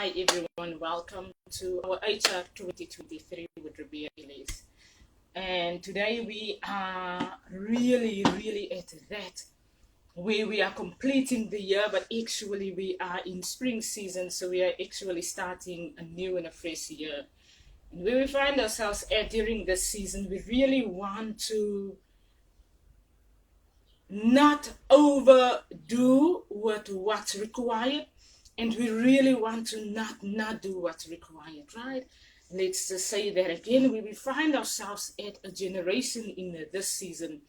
Hi everyone, welcome to our HR2023 with RESTRUCTURING ELISE. And today we are really at that where we are completing the year, but actually we are in spring season, so we are actually starting a new and a fresh year. And where we find ourselves at during this season, we really want to not overdo what's required, and we really want to not do what's required, right? Let's just say that again. We will find ourselves at a generation in this season.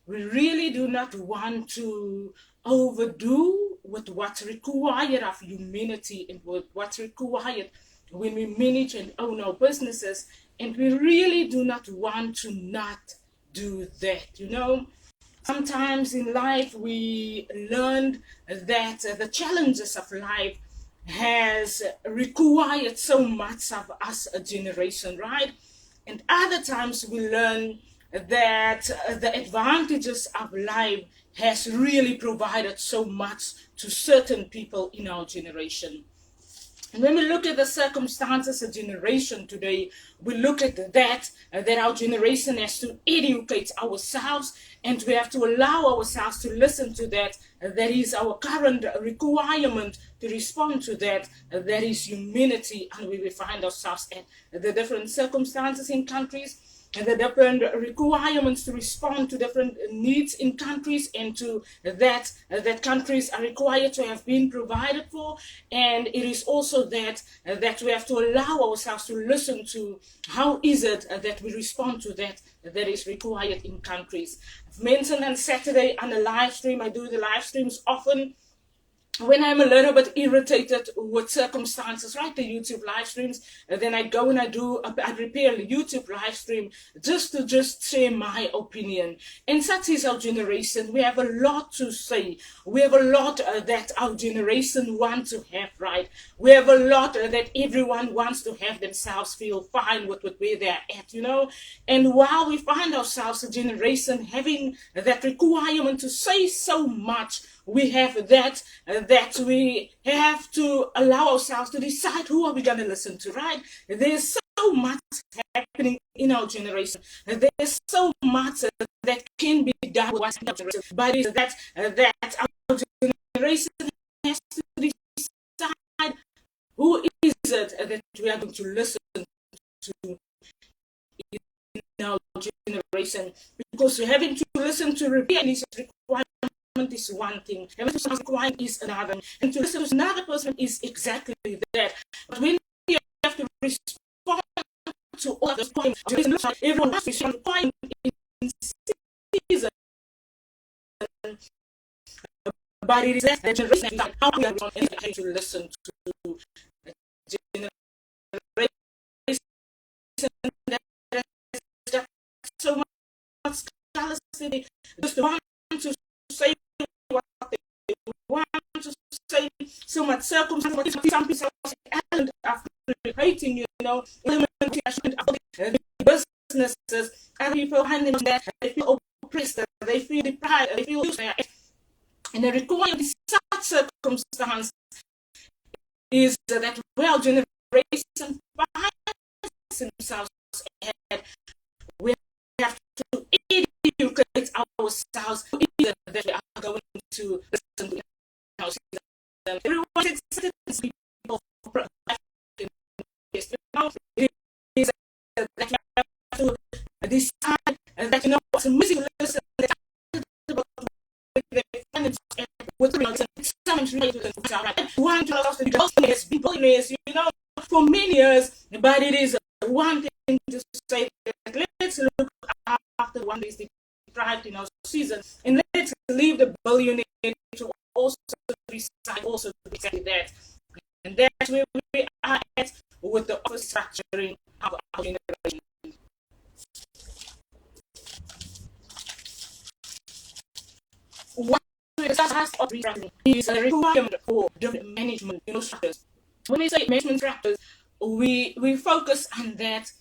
We really do not want to overdo with what's required of humanity and what's required when we manage and own our businesses, and we really do not want to not do that. Sometimes in life we learned that the challenges of life has required so much of us a generation, right? And other times we learn that the advantages of life has really provided so much to certain people in our generation. And when we look at the circumstances of generation today, we look at that our generation has to educate ourselves, and we have to allow ourselves to listen to that. That is our current requirement to respond to that. That is humanity, and we will find ourselves at the different circumstances in countries, and the different requirements to respond to different needs in countries, and to that countries are required to have been provided for. And it is also that we have to allow ourselves to listen to how is it that we respond to that is required in countries. I've mentioned on Saturday on the live stream, I do the live streams often when I'm a little bit irritated with circumstances, right? The YouTube live streams, and then I go and I prepare a YouTube live stream just to share my opinion. And such is our generation. We have a lot to say. We have a lot that our generation wants to have, right? We have a lot that everyone wants to have themselves feel fine with where they're at, And while we find ourselves a generation having that requirement to say so much, we have that we have to allow ourselves to decide who are we going to listen to, right? There's so much happening in our generation. There's so much that can be done with what's in our generation. But it's that our generation has to decide who is it that we are going to listen to in our generation. Because we're having to listen to RESTRUCTURING is one thing, and to requirement is another, and to listen to another person is exactly that. But when you have to respond to all the requirements, everyone has to respond to in season. But it is that generation that how we are to listen to generation that has so much scarcity, just want to say what they want to say, so much circumstance. Some people are after hating, the businesses, and people handling that they feel oppressed, they feel deprived, they feel used, and the requirement in such circumstance is that generation finds themselves at. We have to educate ourselves that we are going to listen to everyone is people it is that you have to decide that what's missing listen with one has been billionaires, for many years, but it is one thing to say that let's look after one is deprived in our season, and let's leave the billionaire to also decide also exactly that. And that's where we are at with the office structuring of our generation. What is a requirement for different management structures. When we say management structures, we focus on that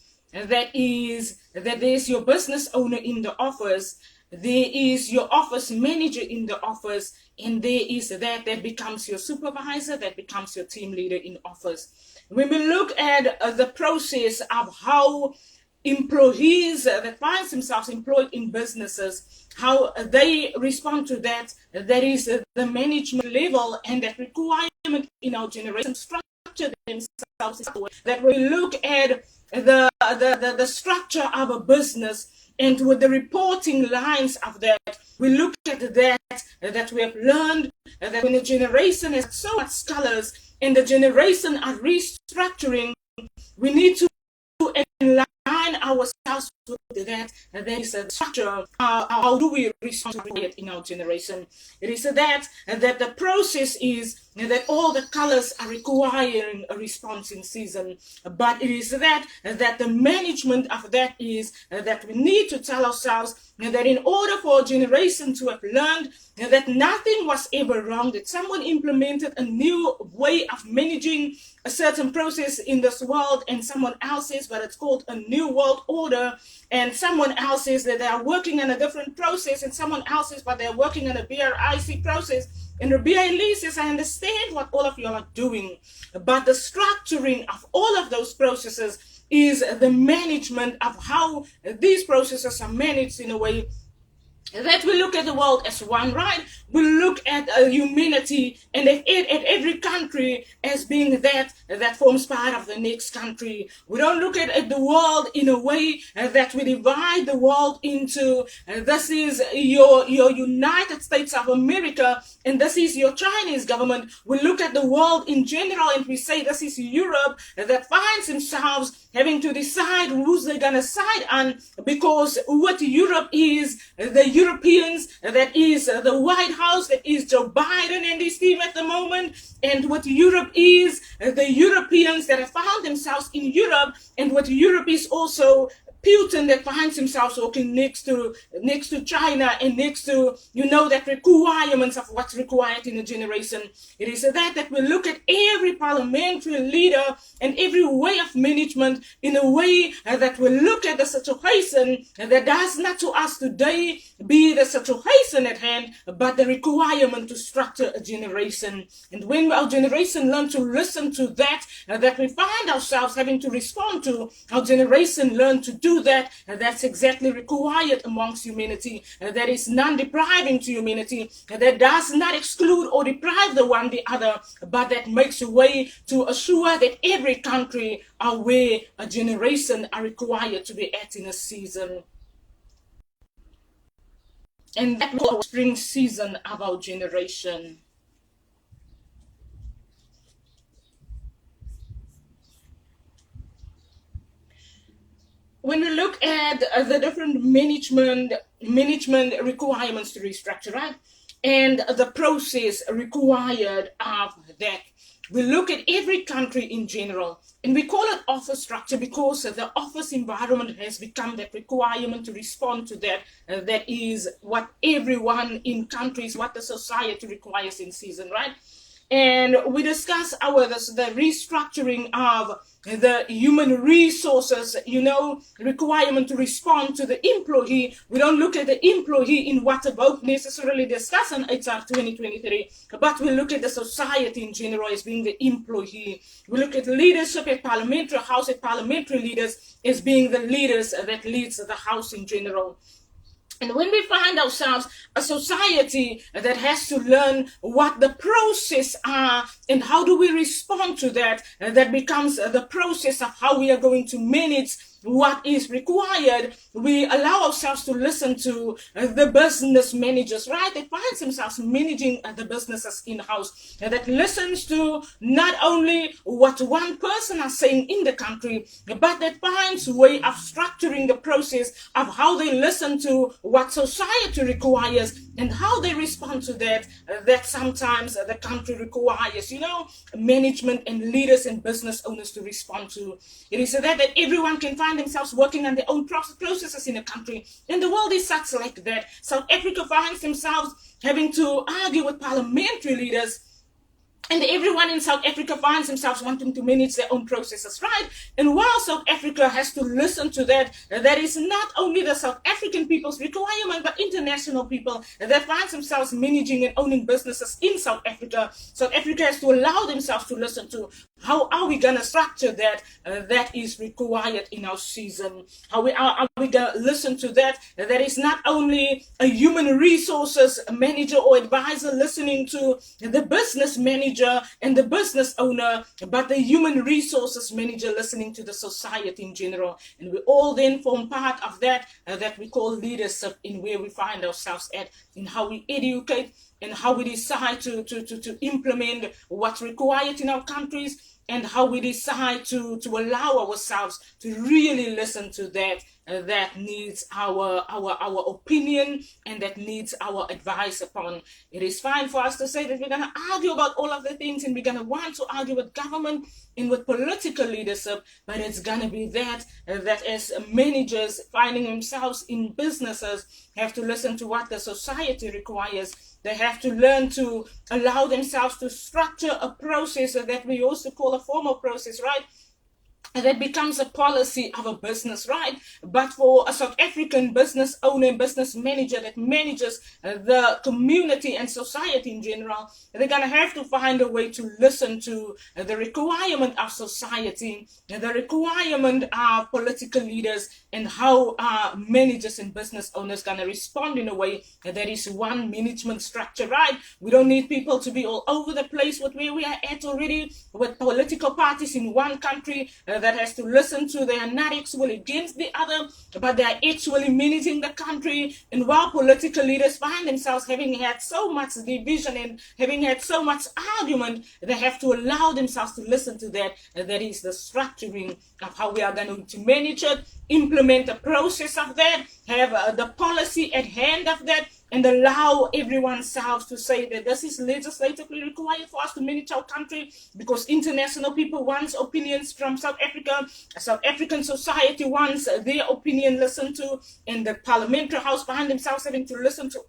is that there's your business owner in the office, there is your office manager in the office, and there is that becomes your supervisor, that becomes your team leader in office. When we look at the process of how employees that find themselves employed in businesses, how they respond to that, that is the management level, and that requirement in our generation structure themselves that we look at the structure of a business, and with the reporting lines of that, we look at that we have learned that when a generation has so much scholars and the generation are restructuring, we need to align ourselves with that. There is a structure. How do we respond to it in our generation? It is that the process is that all the colors are requiring a response in season, but it is that the management of that is that we need to tell ourselves that in order for a generation to have learned that nothing was ever wrong, that someone implemented a new way of managing a certain process in this world, and someone else says, but it's called a new world order, and someone else says that they are working on a different process, and someone else says, but they're working on a BRIC process. And RESTRUCTURING and ELISE says, I understand what all of you are doing, but the structuring of all of those processes is the management of how these processes are managed in a way that we look at the world as one, right? We look at humanity and at every country as being that forms part of the next country. We don't look at the world in a way that we divide the world into this is your United States of America and this is your Chinese government. We look at the world in general and we say this is Europe that finds themselves having to decide who's they're gonna side on, because what Europe is, the Europeans, that is the White House, that is Joe Biden and his team at the moment, and what Europe is, the Europeans that have found themselves in Europe, and what Europe is also Putin that finds himself working next to China and next to, that requirements of what's required in a generation. It is that we look at every parliamentary leader and every way of management in a way that we look at the situation that does not to us today be the situation at hand, but the requirement to structure a generation. And when our generation learn to listen to that we find ourselves having to respond to, our generation learn to do that, that's exactly required amongst humanity. That is non-depriving to humanity. That does not exclude or deprive the one the other, but that makes a way to assure that every country are where a generation are required to be at in a season. And that was our spring season of our generation. When we look at the different management requirements to restructure, right? And the process required of that, we look at every country in general, and we call it office structure because the office environment has become that requirement to respond to that. That is what everyone in countries, what the society requires in season, right? And we discuss the restructuring of the human resources, requirement to respond to the employee. We don't look at the employee in what about necessarily discuss in HR 2023, but we look at the society in general as being the employee. We look at leadership at parliamentary house, at parliamentary leaders as being the leaders that leads the house in general. And when we find ourselves a society that has to learn what the process are and how do we respond to that, that becomes the process of how we are going to manage what is required. We allow ourselves to listen to the business managers, right? That finds themselves managing the businesses in-house, that listens to not only what one person is saying in the country, but that finds a way of structuring the process of how they listen to what society requires and how they respond to that, that sometimes the country requires, management and leaders and business owners to respond to. It is that everyone can find themselves working on their own processes in a country, and the world is such like that. South Africa finds themselves having to argue with parliamentary leaders And everyone in South Africa finds themselves wanting to manage their own processes, right? And while South Africa has to listen to that, that is not only the South African people's requirement, but international people that find themselves managing and owning businesses in South Africa. South Africa has to allow themselves to listen to how are we going to structure that that is required in our season. How are we going to listen to that? That is not only a human resources manager or advisor listening to the business manager and the business owner, but the human resources manager listening to the society in general. And we all then form part of that that we call leadership, in where we find ourselves at, in how we educate and how we decide to implement what's required in our countries, and how we decide to allow ourselves to really listen to that that needs our opinion and that needs our advice upon. It is fine for us to say that we're going to argue about all of the things, and we're going to want to argue with government and with political leadership, but it's going to be that as managers finding themselves in businesses have to listen to what the society requires. They have to learn to allow themselves to structure a process that we also call a formal process, right? And that becomes a policy of a business, right? But for a South African business owner and business manager that manages the community and society in general, they're going to have to find a way to listen to the requirement of society, the requirement of political leaders, and how managers and business owners going to respond in a way that is one management structure, right? We don't need people to be all over the place with where we are at already, with political parties in one country that has to listen to. They are not actually against the other, but they are actually managing the country. And while political leaders find themselves having had so much division and having had so much argument, they have to allow themselves to listen to that. That is the structuring of how we are going to manage it, implement a process of that, have the policy at hand of that, and allow everyone's selves to say that this is legislatively required for us to manage our country, because international people want opinions from South Africa. South African society wants their opinion listened to, and the parliamentary house find themselves having to listen to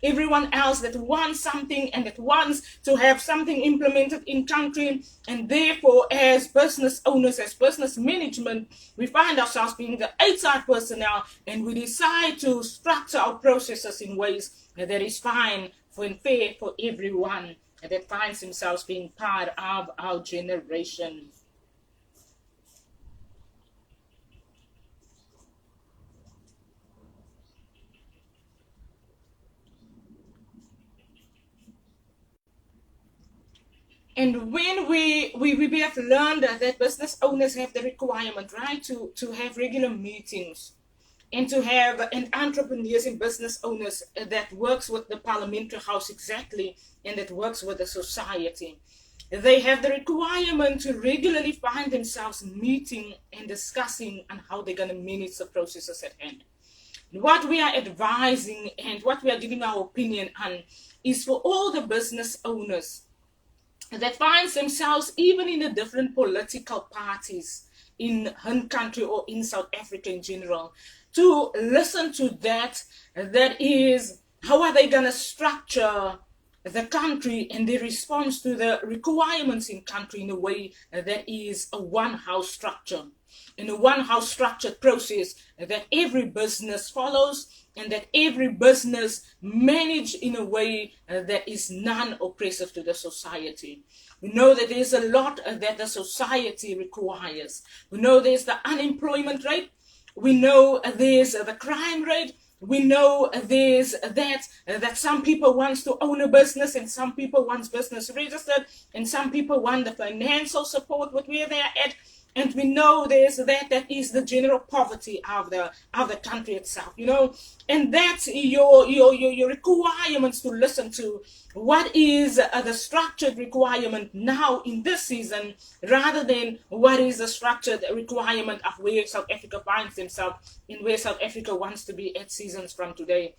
everyone else that wants something and that wants to have something implemented in country. And therefore, as business owners, as business management, we find ourselves being the HR personnel, and we decide to structure our processes in ways that is fine and fair for everyone that finds themselves being part of our generation. And when we have learned that business owners have the requirement, right, to have regular meetings, and to have an entrepreneurs and business owners that works with the parliamentary house exactly, and that works with the society. They have the requirement to regularly find themselves meeting and discussing on how they're going to manage the processes at hand. What we are advising and what we are giving our opinion on is for all the business owners that finds themselves even in the different political parties in her country or in South Africa in general, to listen to that is how are they going to structure the country and the response to the requirements in country in a way that is a one house structure, in a one house structured process that every business follows, and that every business manage in a way that is non-oppressive to the society. We know that there's a lot that the society requires. We know there's the unemployment rate. We know there's the crime rate. We know there's that some people want to own a business, and some people want business registered, and some people want the financial support with where they are at. And we know there's that is the general poverty of the country itself, and that's your requirements to listen to. What is the structured requirement now in this season, rather than what is the structured requirement of where South Africa finds themselves, in where South Africa wants to be at seasons from today.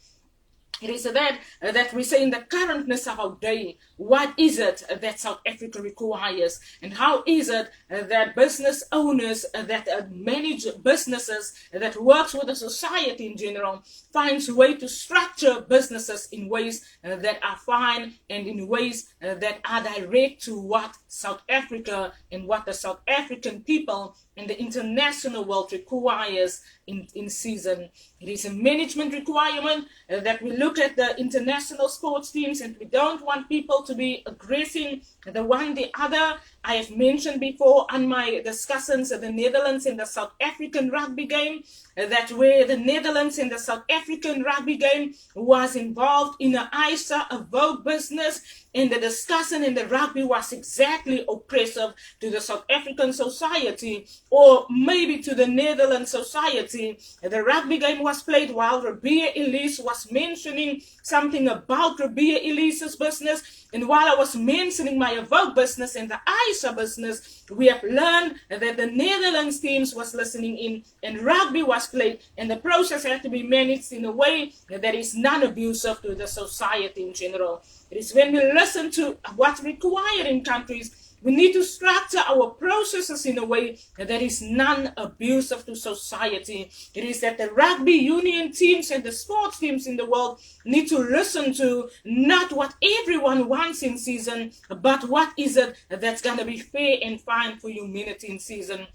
It is that we say in the currentness of our day, what is it that South Africa requires, and how is it that business owners that manage businesses, that works with the society in general, finds a way to structure businesses in ways that are fine and in ways that are direct to what South Africa and what the South African people and the international world requires in season. It is a management requirement that we look at the international sports teams, and we don't want people to be aggressing the one the other. I have mentioned before on my discussions of the Netherlands and the South African rugby game, that where the Netherlands and the South African rugby game was involved in a ISA, a Vogue business, and the discussion in the rugby was exactly oppressive to the South African society, or maybe to the Netherlands society. The rugby game was played while RESTRUCTURING ELISE was mentioning something about RESTRUCTURING ELISE's business, and while I was mentioning my Vogue business and the ISA business, we have learned that the Netherlands teams was listening in, and rugby was played, and the process had to be managed in a way that is non-abusive to the society in general. It is when we listen to what's required in countries, we need to structure our processes in a way that is non-abusive to society. It is that the rugby union teams and the sports teams in the world need to listen to not what everyone wants in season, but what is it that's going to be fair and fine for humanity in season.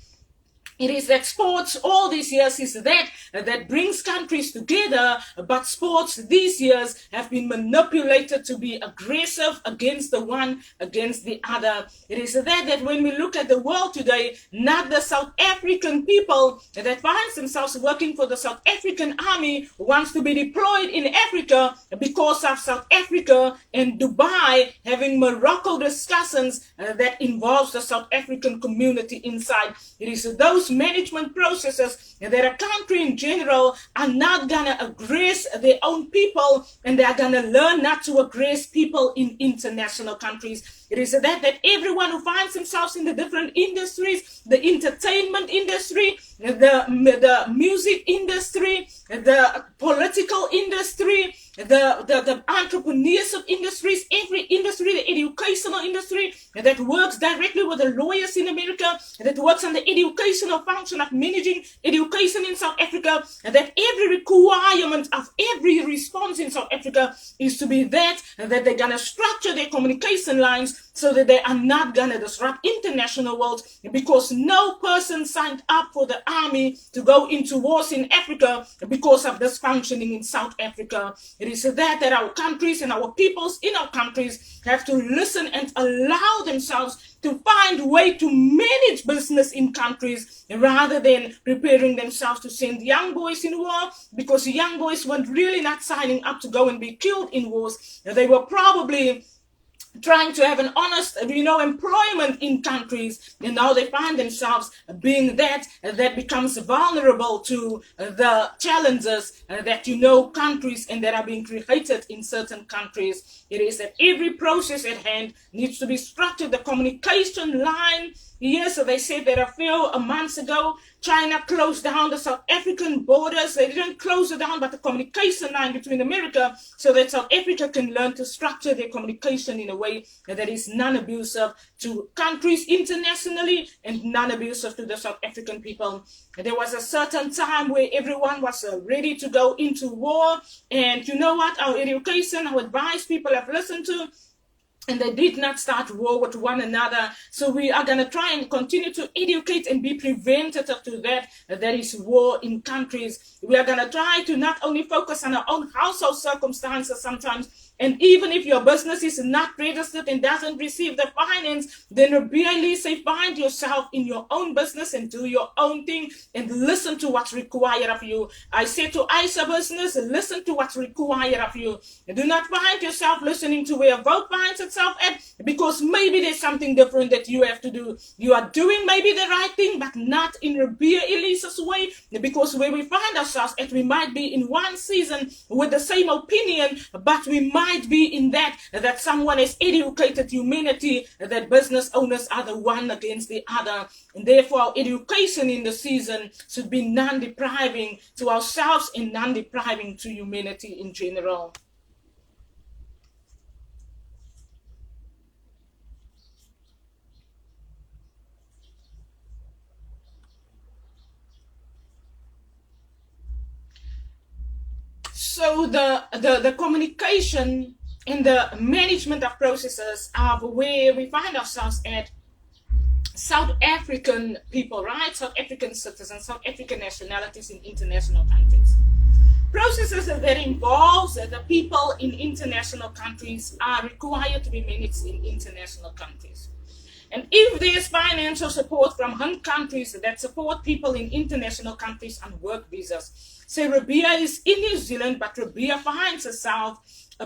It is that sports all these years is that brings countries together, but sports these years have been manipulated to be aggressive against the one, against the other. It is that when we look at the world today, not the South African people that finds themselves working for the South African army wants to be deployed in Africa because of South Africa and Dubai having Morocco discussions that involves the South African community inside. It is those management processes that a country in general are not gonna aggress their own people, and they are gonna learn not to aggress people in international countries. It is that everyone who finds themselves in the different industries, the entertainment industry, the music industry, the political industry, the entrepreneurship industries, every industry, the educational industry that works directly with the lawyers in America, that works on the educational function of managing education in South Africa, and that every requirement of every response in South Africa is to be that they're going to structure their communication lines so that they are not going to disrupt international world, because no person signed up for the army to go into wars in Africa because of this functioning in South Africa. It is that our countries and our peoples in our countries have to listen and allow themselves to find a way to manage business in countries rather than preparing themselves to send young boys in war, because young boys were really not signing up to go and be killed in wars. They were probably trying to have an honest, employment in countries, and now they find themselves being that becomes vulnerable to the challenges that countries and that are being created in certain countries. It is that every process at hand needs to be structured. The communication line. Yes, so they said that a few months ago, China closed down the South African borders. They didn't close it down, but the communication line between America, so that South Africa can learn to structure their communication in a way that is non-abusive to countries internationally and non-abusive to the South African people. There was a certain time where everyone was ready to go into war, and you know what? Our education, our advice people have listened to, and they did not start war with one another. So we are going to try and continue to educate and be preventative to that. There is war in countries. We are going to try to not only focus on our own household circumstances sometimes, and even if your business is not registered and doesn't receive the finance, then really say find yourself in your own business and do your own thing and listen to what's required of you. I say to ISA business, listen to what's required of you. And do not find yourself listening to where Vogue finds itself at, because maybe there's something different that you have to do. You are doing maybe the right thing, but not in RESTRUCTURING ELISE's way, because where we find ourselves at, we might be in one season with the same opinion, but we might be in that someone has educated humanity that business owners are the one against the other, and therefore our education in the season should be non-depriving to ourselves and non-depriving to humanity in general. So the communication and the management of processes of where we find ourselves at, South African people, right? South African citizens, South African nationalities in international countries. Processes that involves the people in international countries are required to be managed in international countries. And if there's financial support from home countries that support people in international countries on work visas, say RESTRUCTURING is in New Zealand, but RESTRUCTURING finds herself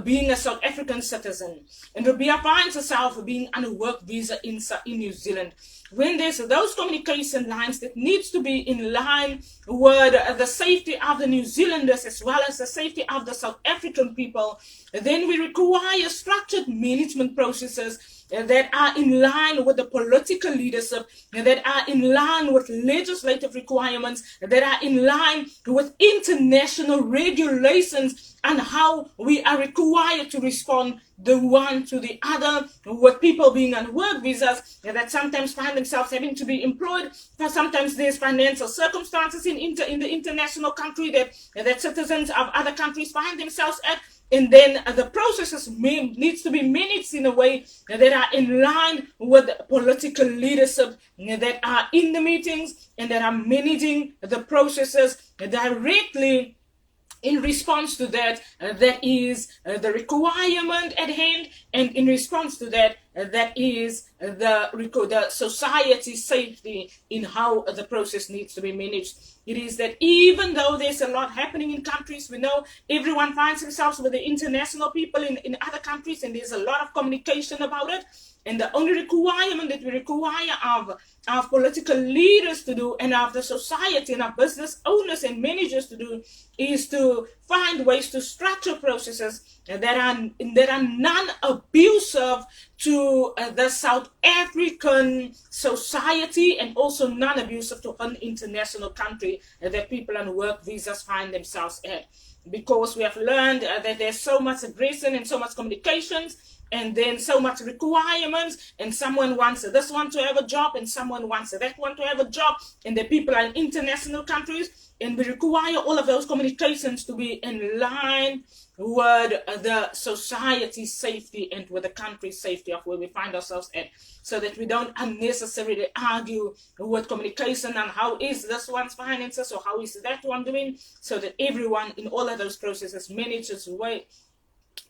being a South African citizen, and RESTRUCTURING finds herself being on a work visa in New Zealand. When there's those communication lines that needs to be in line with the safety of the New Zealanders as well as the safety of the South African people, then we require structured management processes that are in line with the political leadership, that are in line with legislative requirements, that are in line with international regulations on how we are required to respond the one to the other, with people being on work visas that sometimes find themselves having to be employed, because sometimes there's financial circumstances in the international country that citizens of other countries find themselves at. And then the processes needs to be managed in a way that are in line with political leadership that are in the meetings and that are managing the processes directly in response to that. That is the requirement at hand, and in response to that, that is the society safety in how the process needs to be managed. It is that even though there's a lot happening in countries, we know everyone finds themselves with the international people in other countries, and there's a lot of communication about it. And the only requirement that we require of our political leaders to do, and of the society and our business owners and managers to do, is to find ways to structure processes that are non-abusive to the South African society, and also non-abusive to an international country that people on work visas find themselves at. Because we have learned that there's so much aggression and so much communications, and then so much requirements, and someone wants this one to have a job, and someone wants that one to have a job, and the people are in international countries, and we require all of those communications to be in line with the society's safety and with the country's safety of where we find ourselves at, so that we don't unnecessarily argue with communication on how is this one's finances or how is that one doing, so that everyone in all of those processes manages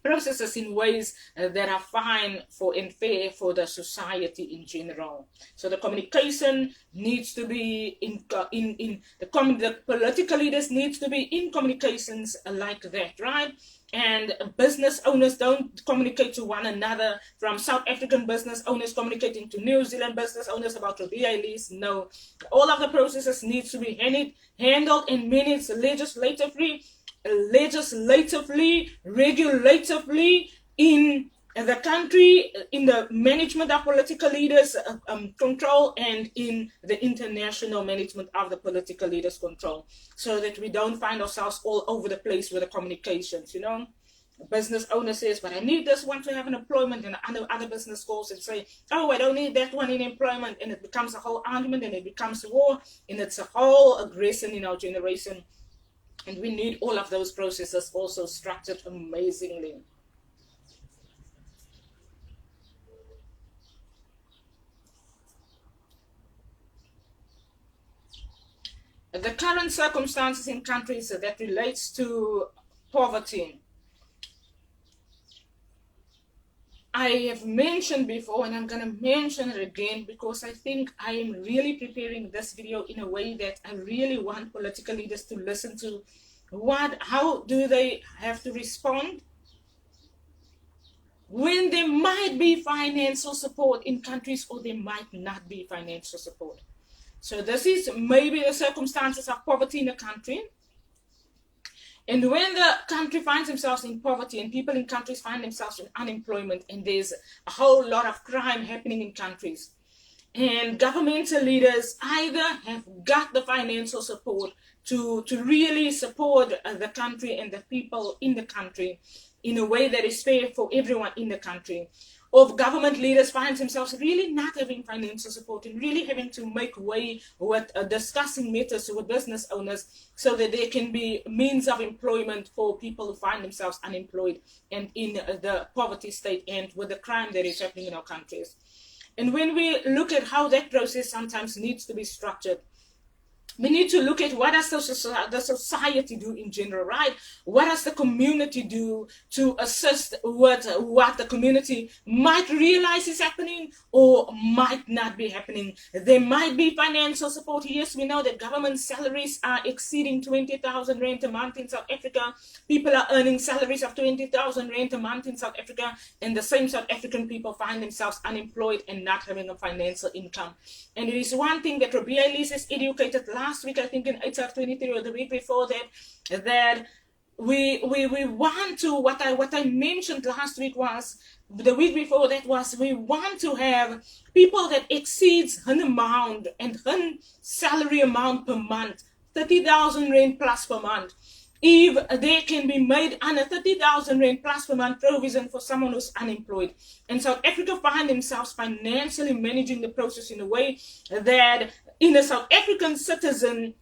processes in ways that are fine for and fair for the society in general. So the communication needs to be the political leaders needs to be in communications like that, right? And business owners don't communicate to one another, from South African business owners communicating to New Zealand business owners about RESTRUCTURING ELISE. No, all of the processes needs to be handled and managed legislatively, regulatively in the country, in the management of political leaders control, and in the international management of the political leaders control, so that we don't find ourselves all over the place with the communications. You know, a business owner says, but I need this one to have an employment, and other business calls and say, oh, I don't need that one in employment, and it becomes a whole argument, and it becomes war, and it's a whole aggression in our generation. And we need all of those processes also structured amazingly. The current circumstances in countries that relates to poverty, I have mentioned before, and I'm going to mention it again, because I think I am really preparing this video in a way that I really want political leaders to listen to. How do they have to respond when there might be financial support in countries, or there might not be financial support? So this is maybe the circumstances of poverty in a country. And when the country finds themselves in poverty, and people in countries find themselves in unemployment, and there's a whole lot of crime happening in countries, and governmental leaders either have got the financial support to really support the country and the people in the country in a way that is fair for everyone in the country, of government leaders find themselves really not having financial support and really having to make way with discussing matters with business owners so that there can be means of employment for people who find themselves unemployed and in the poverty state and with the crime that is happening in our countries. And when we look at how that process sometimes needs to be structured, we need to look at what does the society do in general, right? What does the community do to assist with what the community might realize is happening or might not be happening? There might be financial support. Yes, we know that government salaries are exceeding 20,000 rand a month in South Africa. People are earning salaries of 20,000 rand a month in South Africa, and the same South African people find themselves unemployed and not having a financial income. And it is one thing that RESTRUCTURING is educated last week, I think in HR2023 or the week before that we want to, what I mentioned last week was, the week before that was, we want to have people that exceeds an amount and an salary amount per month, 30,000 rand plus per month. If they can be made under 30,000 rand plus per month provision for someone who's unemployed. And South Africa find themselves financially managing the process in a way that in a South African citizen,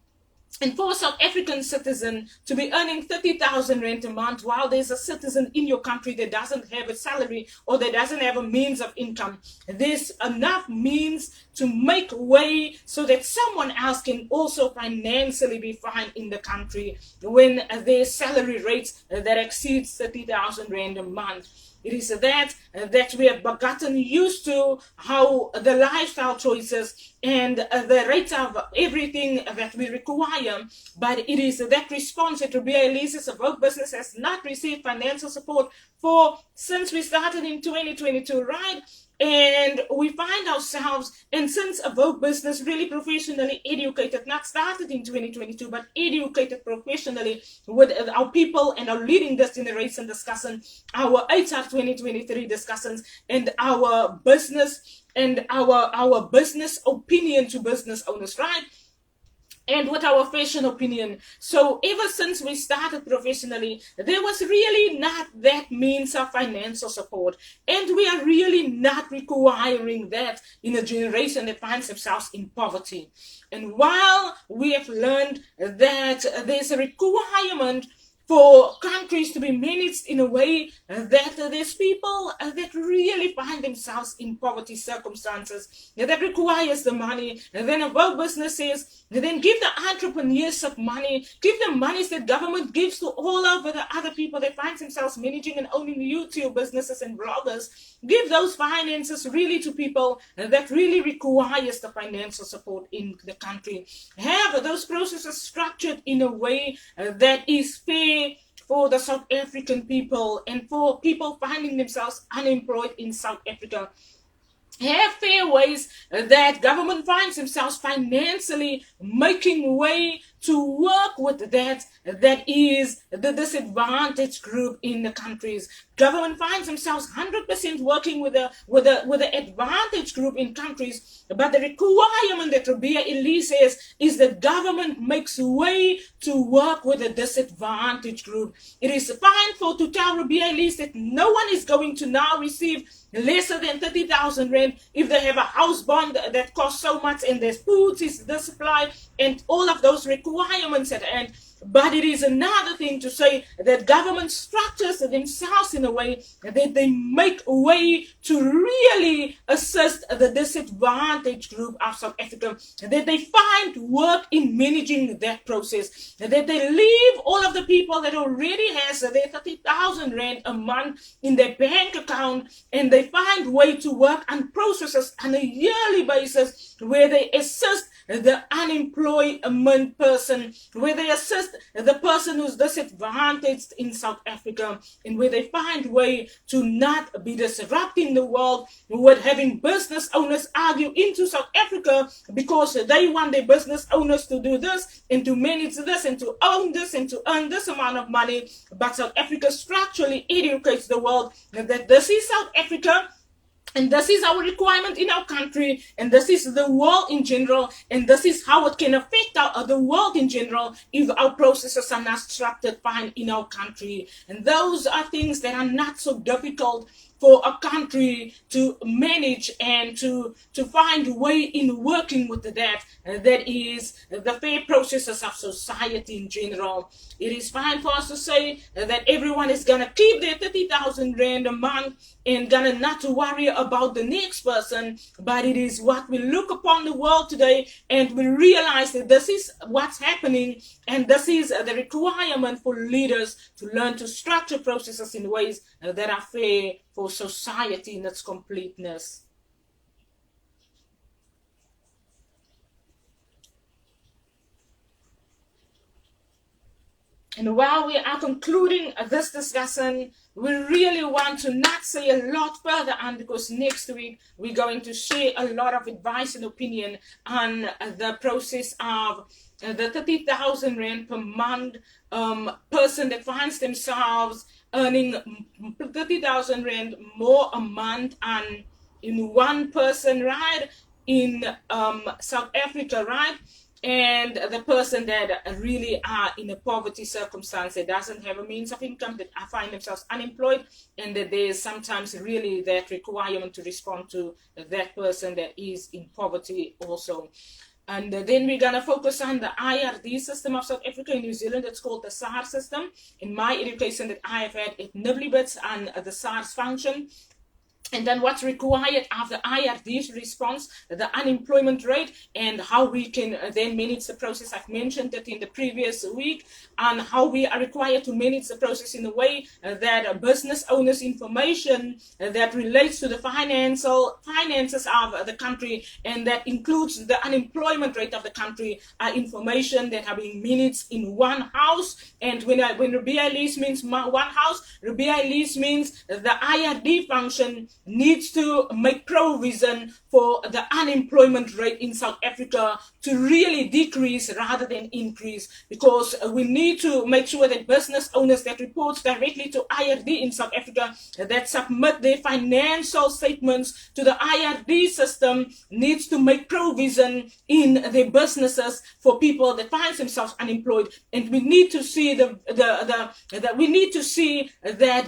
and for a South African citizen to be earning 30,000 rand a month while there's a citizen in your country that doesn't have a salary or that doesn't have a means of income, there's enough means to make way so that someone else can also financially be fine in the country when there's salary rates that exceeds 30,000 rand a month. It is that we have gotten used to how the lifestyle choices and the rates of everything that we require, but it is that response that ELISE of Vogue Business has not received financial support for since we started in 2022, right? And we find ourselves, and since a Vogue Business really professionally educated, not started in 2022, but educated professionally with our people and our leading this generation discussion, our HR2023 discussions, and our business and our business opinion to business owners, right? And with our fashion opinion. So ever since we started professionally, there was really not that means of financial support. And we are really not requiring that in a generation that finds themselves in poverty. And while we have learned that there's a requirement for countries to be managed in a way that there's people that really find themselves in poverty circumstances that requires the money, and then about businesses, and then give the entrepreneurs some money, give them monies that government gives to all of the other people that find themselves managing and owning YouTube businesses and bloggers. Give those finances really to people that really requires the financial support in the country. Have those processes structured in a way that is fair for the South African people and for people finding themselves unemployed in South Africa. Have fair ways that government finds themselves financially making way to work with that is the disadvantaged group in the countries. Government finds themselves 100% working with the advantaged group in countries, but the requirement that ELISE is that government makes way to work with the disadvantaged group. It is fine to tell ELISE that no one is going to now receive lesser than 30,000 rand if they have a house bond that costs so much and there's food is the supply and all of those requirements at end. But it is another thing to say that government structures themselves in a way that they make a way to really assist the disadvantaged group of South Africa, that they find work in managing that process, that they leave all of the people that already has their 30,000 rand a month in their bank account, and they find way to work on processes on a yearly basis where they assist the unemployment person, where they assist the person who's disadvantaged in South Africa, and where they find way to not be disrupting the world with having business owners argue into South Africa because they want their business owners to do this and to manage this and to own this and to earn this amount of money. But South Africa structurally educates the world that this is South Africa, and this is our requirement in our country, and this is the world in general, and this is how it can affect the world in general if our processes are not structured fine in our country. And those are things that are not so difficult for a country to manage and to find a way in working with that. That is the fair processes of society in general. It is fine for us to say that everyone is going to keep their 30,000 rand a month and going to not to worry about the next person, but it is what we look upon the world today and we realize that this is what's happening, and this is the requirement for leaders to learn to structure processes in ways that are fair for society in its completeness. And while we are concluding this discussion, we really want to not say a lot further on, because next week we're going to share a lot of advice and opinion on the process of the 30,000 rand per month person that finds themselves earning 30,000 rand more a month and in one person, right, in South Africa, right? And the person that really are in a poverty circumstance, that doesn't have a means of income, that find themselves unemployed, and that there's sometimes really that requirement to respond to that person that is in poverty also. And then we're going to focus on the IRD system of South Africa and New Zealand. It's called the SARS system. In my education that I have had at Nibblebits on the SARS function. And then what's required of the IRD's response, the unemployment rate, and how we can then manage the process. I've mentioned that in the previous week, on how we are required to manage the process in a way that business owners' information that relates to the finances of the country, and that includes the unemployment rate of the country, are information that are being managed in one house. And when RESTRUCTURING ELISE means one house, RESTRUCTURING ELISE means the IRD function needs to make provision for the unemployment rate in South Africa to really decrease rather than increase, because we need to make sure that business owners that report directly to IRD in South Africa, that submit their financial statements to the IRD system, needs to make provision in their businesses for people that find themselves unemployed. And we need to see that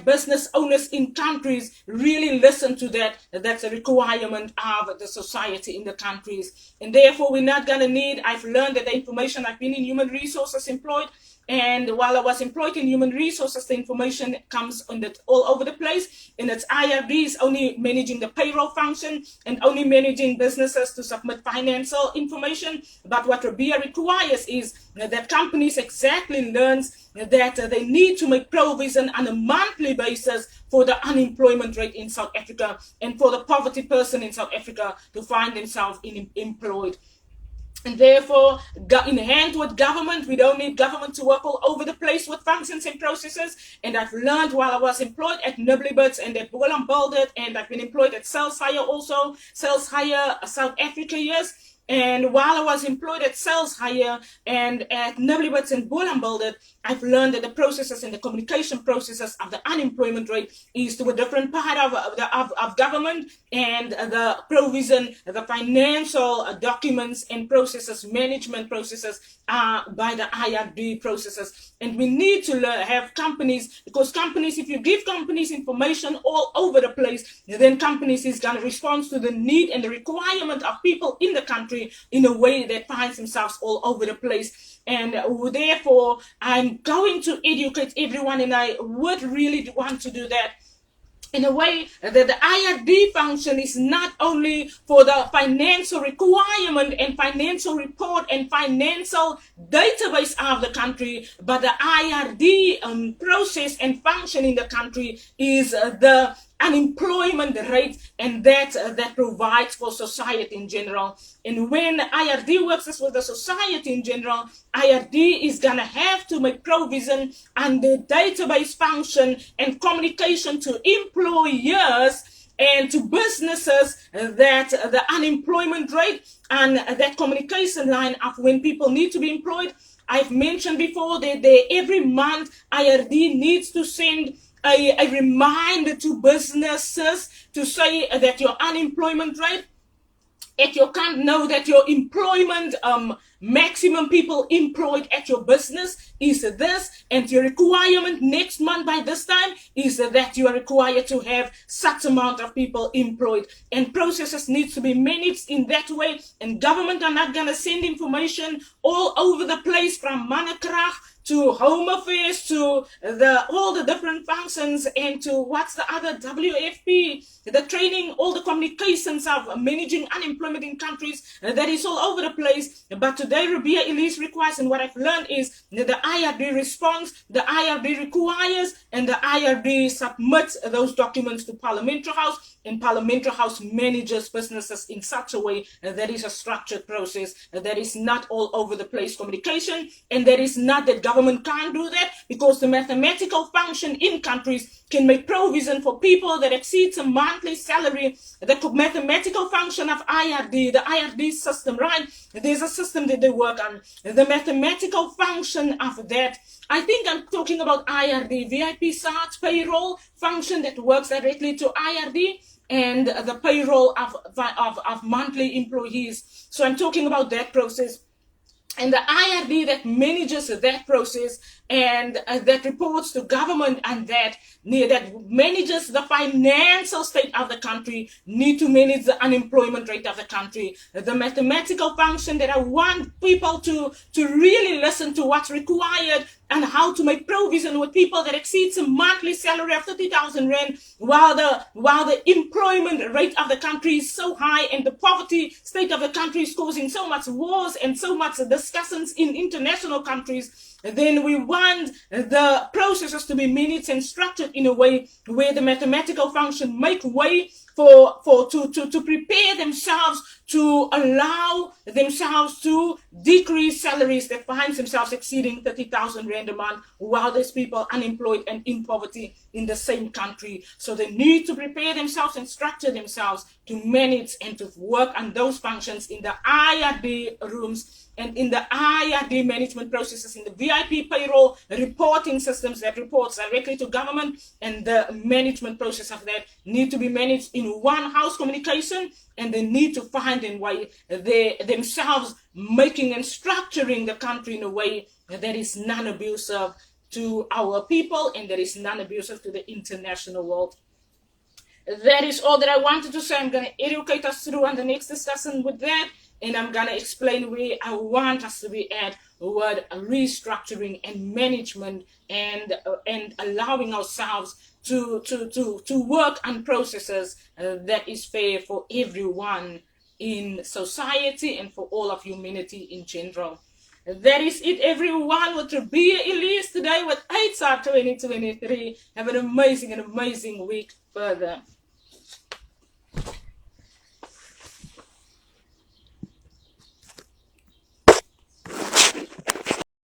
business owners in countries really listen to that. That's a requirement of the society in the countries. And therefore, we're not going to need, I've learned that the information, I've been in human resources employed, and while I was employed in human resources, the information comes on all over the place. And it's IRDs only managing the payroll function and only managing businesses to submit financial information. But what RESTRUCTURING requires is that companies exactly learns that they need to make provision on a monthly basis for the unemployment rate in South Africa and for the poverty person in South Africa to find themselves employed. And therefore, in hand with government, we don't need government to work all over the place with functions and processes. And I've learned while I was employed at Nibblebits and at Bolam, and I've been employed at Sales Hire also, Sales Hire South Africa, yes. And while I was employed at Sales Hire and at Nibblebits and Bolam, I've learned that the processes and the communication processes of the unemployment rate is to a different part of government, and the provision, the financial documents and processes, management processes are by the IRD processes. And we need to have companies, because companies, if you give companies information all over the place, then companies is going to respond to the need and the requirement of people in the country in a way that finds themselves all over the place. And therefore, I'm going to educate everyone, and I would really want to do that in a way that the IRD function is not only for the financial requirement and financial report and financial database of the country, but the IRD process and function in the country is the unemployment rate, and that provides for society in general. And when IRD works with the society in general, IRD is going to have to make provision on the database function and communication to employers and to businesses, that the unemployment rate and that communication line of when people need to be employed. I've mentioned before that every month IRD needs to send a reminder to businesses to say that your unemployment rate, if you can't know that your employment maximum people employed at your business is this, and your requirement next month by this time is that you are required to have such amount of people employed, and processes need to be managed in that way. And government are not going to send information all over the place from Mannekracht to Home Affairs to all the different functions, and to what's the other, WFP, the training, all the communications of managing unemployment in countries, that is all over the place. But today REBEA ELISE requires, and what I've learned is that the IRD responds, the IRD requires, and the IRD submits those documents to Parliamentary House, and Parliamentary House manages businesses in such a way that is a structured process, that is not all over the place communication, and that is not that government can't do that, because the mathematical function in countries can make provision for people that exceeds a monthly salary. The mathematical function of IRD, the IRD system, right? There's a system that they work on. The mathematical function of that, I think I'm talking about IRD, VIP SARS payroll function that works directly to IRD, and the payroll of monthly employees. So I'm talking about that process. And the IRD that manages that process, and that reports to government, and that manages the financial state of the country, need to manage the unemployment rate of the country. The mathematical function that I want people to really listen to what's required and how to make provision with people that exceeds a monthly salary of 30,000 rand, while the employment rate of the country is so high, and the poverty state of the country is causing so much wars and so much discussions in international countries. Then we want the processes to be managed and structured in a way where the mathematical function make way to prepare themselves, to allow themselves to decrease salaries that find themselves exceeding 30,000 rand a month, while there's people unemployed and in poverty in the same country. So they need to prepare themselves and structure themselves to manage and to work on those functions in the IRD rooms and in the IRD management processes, in the VIP payroll reporting systems that reports directly to government, and the management process of that need to be managed in one house communication, and they need to find a way they themselves making and structuring the country in a way that is non-abusive to our people, and that is non-abusive to the international world. That is all that I wanted to say. I'm going to educate us through on the next discussion with that, and I'm going to explain where I want us to be at with restructuring and management, and allowing ourselves to work on processes that is fair for everyone in society and for all of humanity in general. That is it, everyone, with REBEA ELISE today with HR 2023. Have an amazing week further.